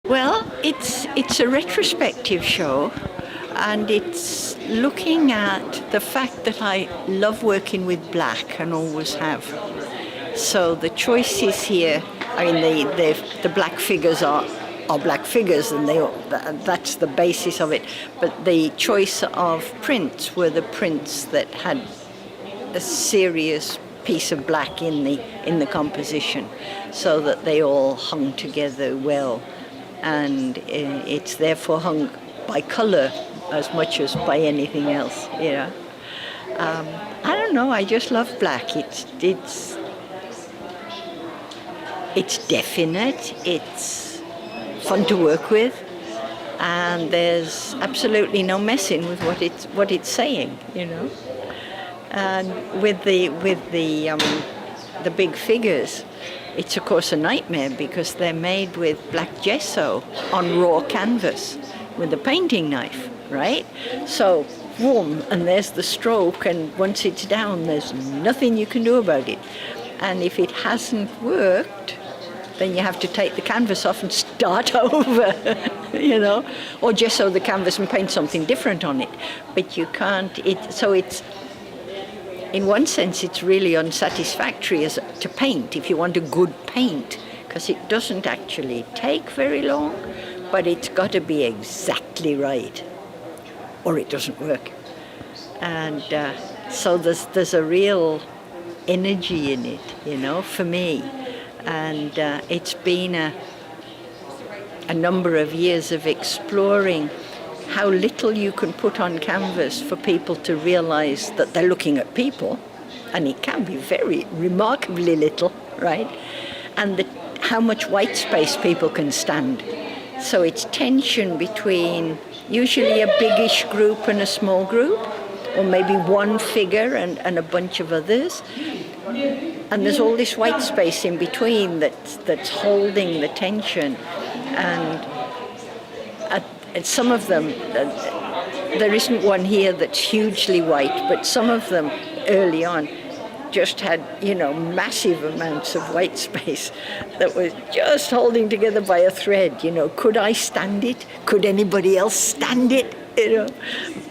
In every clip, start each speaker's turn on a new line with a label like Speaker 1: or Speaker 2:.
Speaker 1: Well, it's a retrospective show, and it's looking at the fact that I love working with black and always have. So the choices here, I mean, the black figures are black figures, and that's the basis of it. But the choice of prints were the prints that had a serious piece of black in the composition, so that they all hung together well. And it's therefore hung by color as much as by anything else, you know. I don't know, I just love black. It's definite, it's fun to work with, and there's absolutely no messing with what it's saying, you know. And with the big figures, it's of course a nightmare because they're made with black gesso on raw canvas with a painting knife, right? So, boom, and there's the stroke, and once it's down, there's nothing you can do about it. And if it hasn't worked, then you have to take the canvas off and start over, you know, or gesso the canvas and paint something different on it. But you can't, so it's, in one sense, it's really unsatisfactory to paint if you want a good paint, because it doesn't actually take very long, but it's got to be exactly right, or it doesn't work. And so there's a real energy in it, you know, for me. And it's been a number of years of exploring how little you can put on canvas for people to realize that they're looking at people, and it can be very remarkably little, right? And how much white space people can stand. So it's tension between usually a biggish group and a small group, or maybe one figure and a bunch of others. And there's all this white space in between that's holding the tension. And some of them, there isn't one here that's hugely white, but some of them early on just had, you know, massive amounts of white space that was just holding together by a thread. You know, could I stand it? Could anybody else stand it? You know,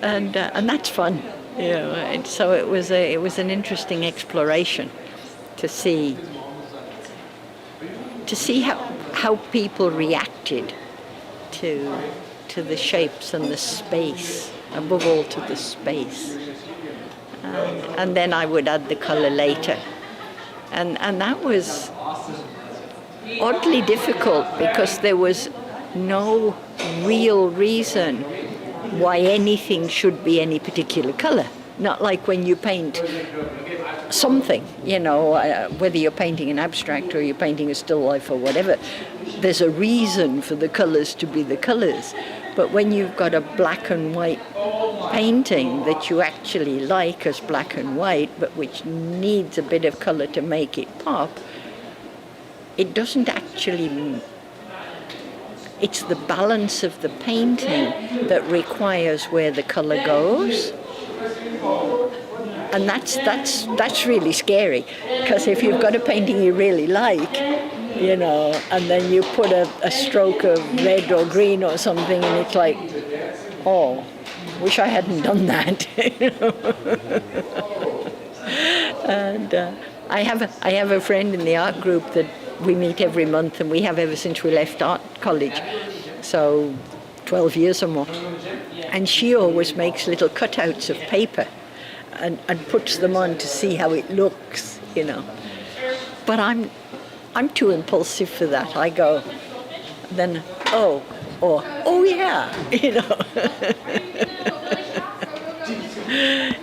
Speaker 1: and that's fun. You know, and so it was an interesting exploration to see how people reacted to the shapes and the space, above all to the space. And then I would add the color later. And that was oddly difficult because there was no real reason why anything should be any particular color. Not like when you paint something, you know, whether you're painting an abstract or you're painting a still life or whatever, there's a reason for the colors to be the colors. But when you've got a black and white painting that you actually like as black and white, but which needs a bit of color to make it pop, it doesn't actually, it's the balance of the painting that requires where the color goes. And that's really scary, because if you've got a painting you really like, you know, and then you put a stroke of red or green or something, and it's like, oh, wish I hadn't done that. You know? And I have a friend in the art group that we meet every month, and we have ever since we left art college, so 12 years or more. And she always makes little cutouts of paper and puts them on to see how it looks, you know. But I'm too impulsive for that. I go, then, oh yeah, you know.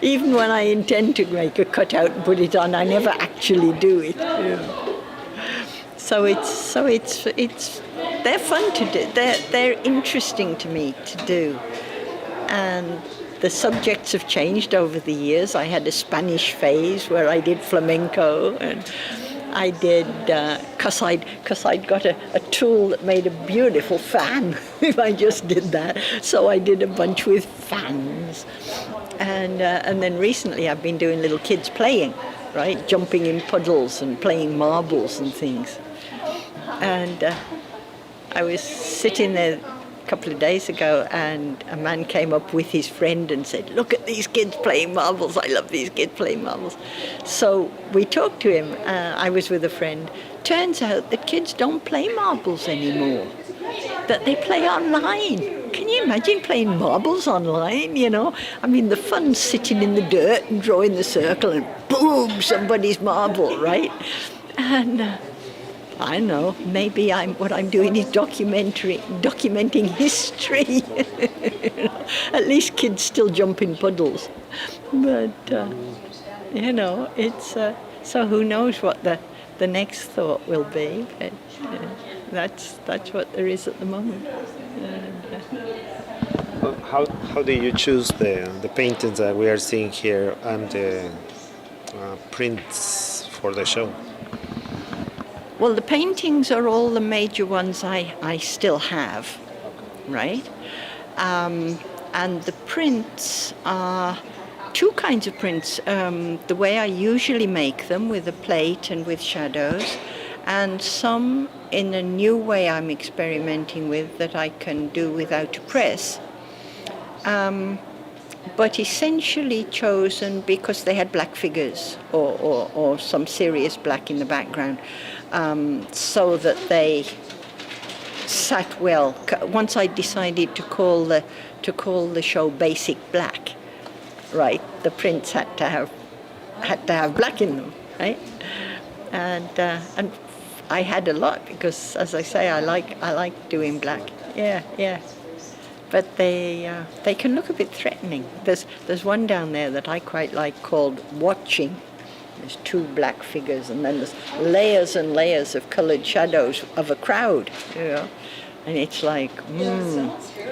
Speaker 1: Even when I intend to make a cutout and put it on, I never actually do it. You know. So it's they're fun to do. They're interesting to me to do, and the subjects have changed over the years. I had a Spanish phase where I did flamenco, and I did, because I'd got a tool that made a beautiful fan if I just did that. So I did a bunch with fans. And then recently I've been doing little kids playing, right? Jumping in puddles and playing marbles and things. And I was sitting there a couple of days ago, and a man came up with his friend and said, "Look at these kids playing marbles. I love these kids playing marbles." So we talked to him. I was with a friend. Turns out that kids don't play marbles anymore, that they play online. Can you imagine playing marbles online, you know? I mean, the fun's sitting in the dirt and drawing the circle and boom, somebody's marble, right? And I don't know, maybe what I'm doing is documenting history. You know? At least kids still jump in puddles. But, you know, it's, so who knows what the next thought will be. But, that's what there is at the moment.
Speaker 2: How do you choose the paintings that we are seeing here and the prints for the show?
Speaker 1: Well, the paintings are all the major ones I still have, right? And the prints are two kinds of prints. The way I usually make them, with a plate and with shadows, and some in a new way I'm experimenting with that I can do without a press. But essentially chosen because they had black figures or some serious black in the background, so that they sat well. Once I decided to call the show Basic Black, right? The prints had to have black in them, right? And I had a lot because, as I say, I like doing black. Yeah. But they can look a bit threatening. There's one down there that I quite like called Watching. There's two black figures, and then there's layers and layers of coloured shadows of a crowd, you know. And it's like,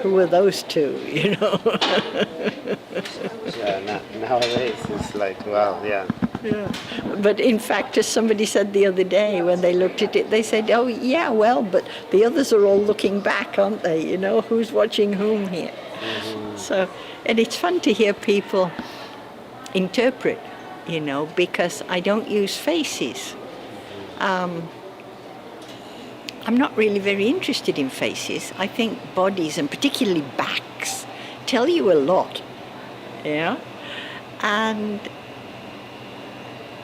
Speaker 1: who are those two, you know?
Speaker 2: Yeah, nowadays it's like, wow, yeah.
Speaker 1: Yeah. But in fact, as somebody said the other day when they looked at it, they said, "Oh, yeah, well, but the others are all looking back, aren't they? You know, who's watching whom here?" Mm-hmm. So, and it's fun to hear people interpret, you know, because I don't use faces. I'm not really very interested in faces. I think bodies, and particularly backs, tell you a lot, yeah? And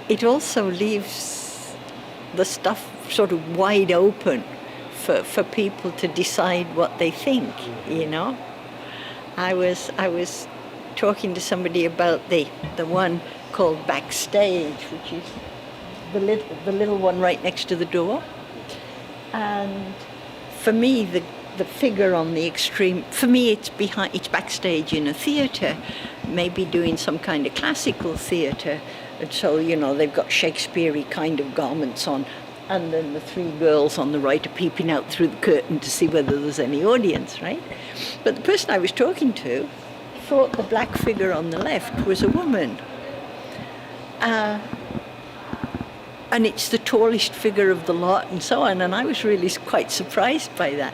Speaker 1: it also leaves the stuff sort of wide open for people to decide what they think, you know? I was talking to somebody about the one called Backstage, which is the little one right next to the door. And for me, the figure on the extreme, for me it's backstage in a theatre, maybe doing some kind of classical theatre. And so, you know, they've got Shakespeare-y kind of garments on, and then the three girls on the right are peeping out through the curtain to see whether there's any audience, right? But the person I was talking to thought the black figure on the left was a woman. And it's the tallest figure of the lot and so on, and I was really quite surprised by that.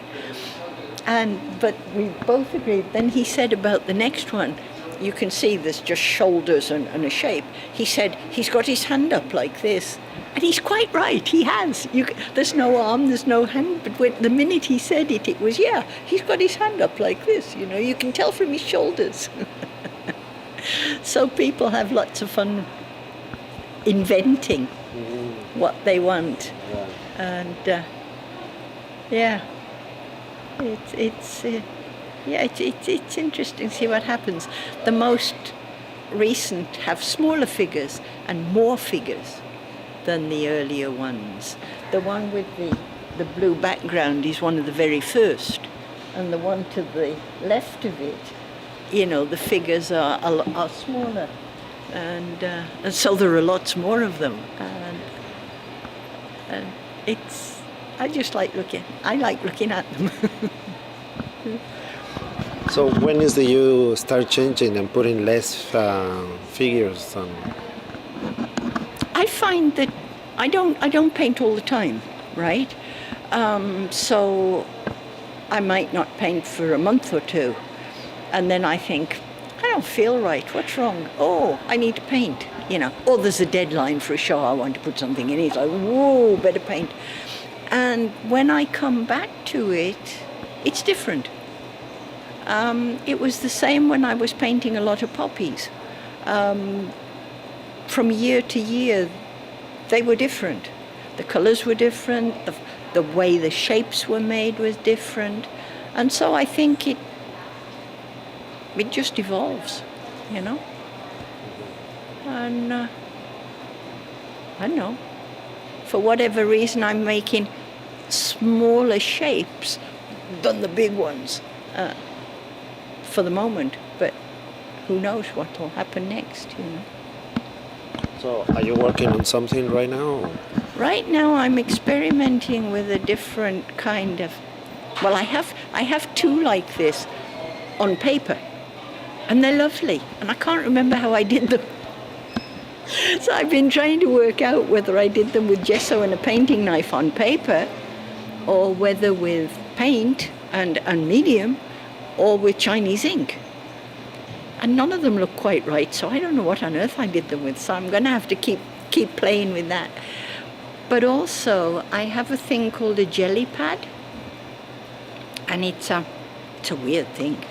Speaker 1: But we both agreed. Then he said about the next one, you can see there's just shoulders and a shape. He said he's got his hand up like this. And he's quite right, he has. There's no arm, there's no hand, but the minute he said it, it was, yeah, he's got his hand up like this, you know, you can tell from his shoulders. So people have lots of fun inventing what they want. Yeah. And it's interesting to see what happens. The most recent have smaller figures and more figures than the earlier ones. The one with the blue background is one of the very first, and the one to the left of it, you know, the figures are smaller, and so there are lots more of them, and I just like looking at them.
Speaker 2: So when is you start changing and putting less figures on?
Speaker 1: I find that I don't paint all the time, right? So I might not paint for a month or two, and then I think, I don't feel right. What's wrong? Oh, I need to paint, you know. Or there's a deadline for a show. I want to put something in. It's like, whoa, better paint. And when I come back to it, it's different. It was the same when I was painting a lot of poppies. From year to year, they were different. The colors were different, the way the shapes were made was different. And so I think it just evolves, you know. And I don't know, for whatever reason I'm making smaller shapes than the big ones for the moment, but who knows what will happen next, you know.
Speaker 2: So, are you working on something right now?
Speaker 1: Right now I'm experimenting with a different kind of, well, I have two like this on paper, and they're lovely, and I can't remember how I did them. So I've been trying to work out whether I did them with gesso and a painting knife on paper, or whether with paint and medium, or with Chinese ink. And none of them look quite right, so I don't know what on earth I did them with, so I'm going to have to keep playing with that. But also, I have a thing called a jelly pad, and it's a weird thing.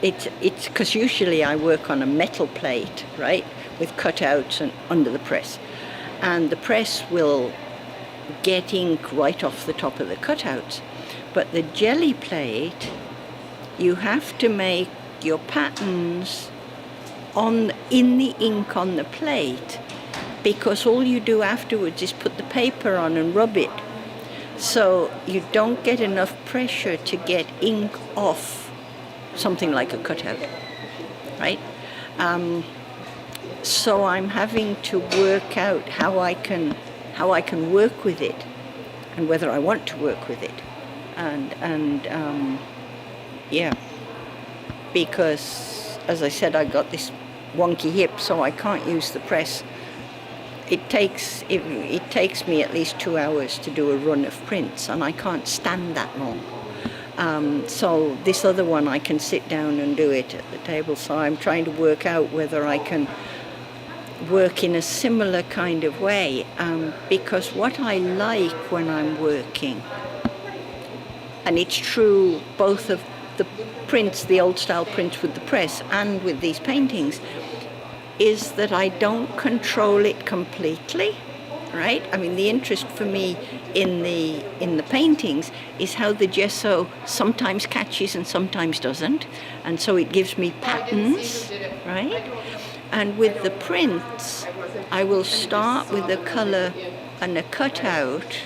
Speaker 1: It's because usually I work on a metal plate, right, with cutouts and under the press, and the press will get ink right off the top of the cutouts. But the jelly plate, you have to make your patterns in the ink on the plate, because all you do afterwards is put the paper on and rub it. So you don't get enough pressure to get ink off something like a cutout, right? So I'm having to work out how I can work with it, and whether I want to work with it, and yeah, because as I said, I got this wonky hip, so I can't use the press. It takes me at least 2 hours to do a run of prints, and I can't stand that long. So this other one, I can sit down and do it at the table. So I'm trying to work out whether I can work in a similar kind of way, because what I like when I'm working, and it's true both of the prints, the old style prints with the press and with these paintings, is that I don't control it completely, right? I mean, the interest for me in the paintings is how the gesso sometimes catches and sometimes doesn't, and so it gives me patterns, right? And with the prints, I will start with a color and a cutout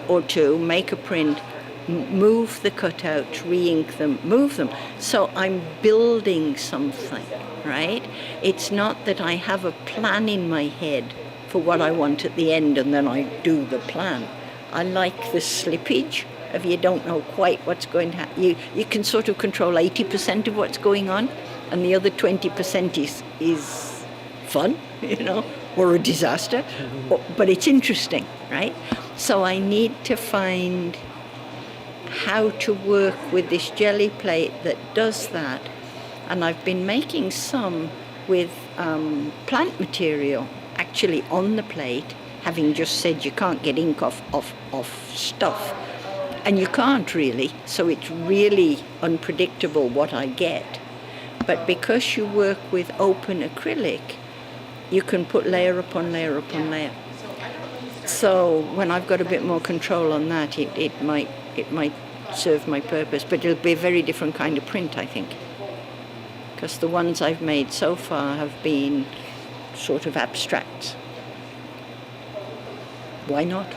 Speaker 1: or two, make a print, move the cutouts, re-ink them, move them. So I'm building something, right? It's not that I have a plan in my head for what I want at the end and then I do the plan. I like the slippage of you don't know quite what's going to happen. You can sort of control 80% of what's going on, and the other 20% is fun, you know, or a disaster, but it's interesting, right? So I need to find how to work with this jelly plate that does that. And I've been making some with plant material actually on the plate, having just said you can't get ink off stuff. And you can't really, so it's really unpredictable what I get. But because you work with open acrylic, you can put layer upon layer upon layer. So when I've got a bit more control on that, it might serve my purpose, but it'll be a very different kind of print, I think. Because the ones I've made so far have been sort of abstract. Why not?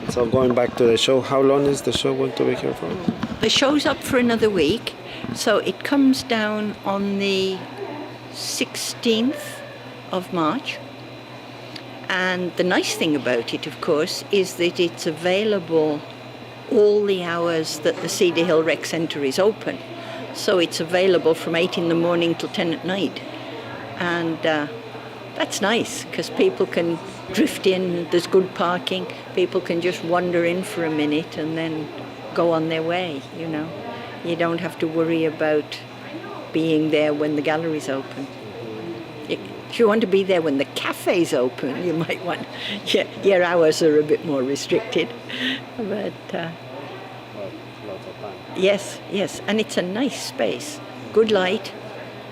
Speaker 2: So going back to the show, how long is the show going to be here for?
Speaker 1: The show's up for another week, so it comes down on the 16th of March. And the nice thing about it, of course, is that it's available all the hours that the Cedar Hill Rec Centre is open. So it's available from 8 in the morning till 10 at night. And that's nice, because people can drift in, there's good parking, people can just wander in for a minute and then go on their way, you know. You don't have to worry about being there when the gallery's open. If you want to be there when the cafe's open, you might want, your hours are a bit more restricted. But
Speaker 2: Lots of time.
Speaker 1: yes, and it's a nice space, good light,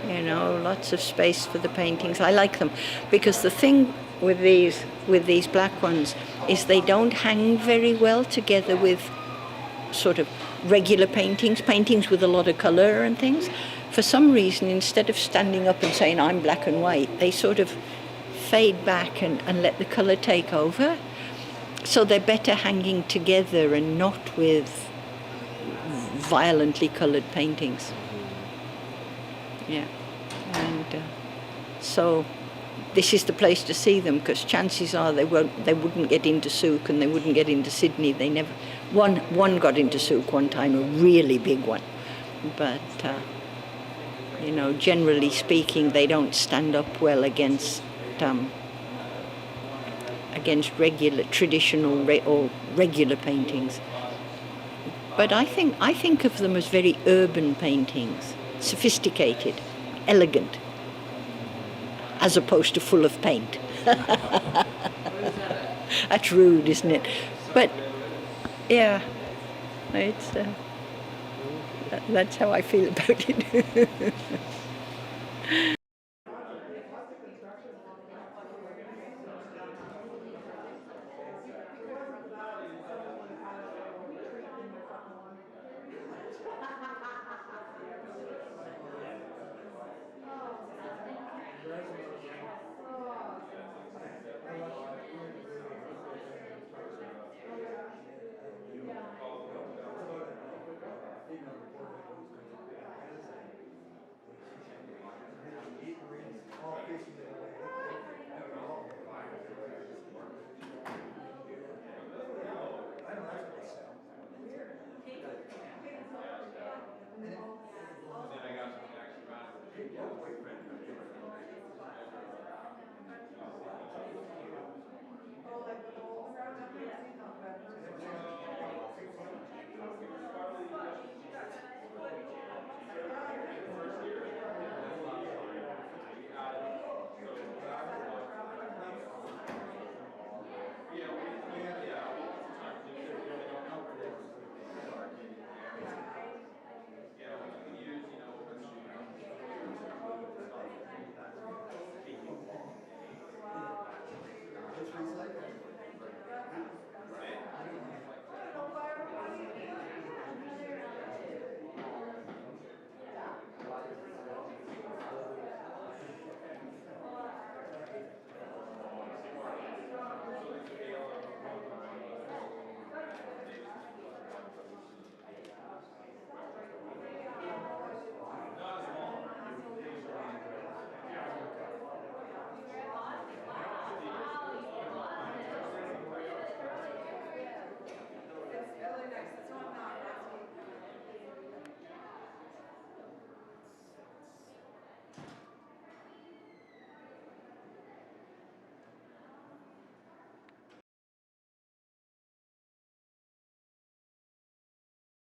Speaker 1: you know, lots of space for the paintings. I like them because the thing with these black ones is they don't hang very well together with sort of regular paintings with a lot of color and things. For some reason, instead of standing up and saying I'm black and white, they sort of fade back and let the color take over. So they're better hanging together and not with violently colored paintings. Yeah, and so this is the place to see them, because chances are they wouldn't get into Souk and they wouldn't get into Sydney. They never. One got into Souk one time, a really big one, but you know, generally speaking, they don't stand up well against regular traditional or regular paintings. But I think of them as very urban paintings, sophisticated, elegant, as opposed to full of paint. That's rude, isn't it? But yeah, it's that's how I feel about it.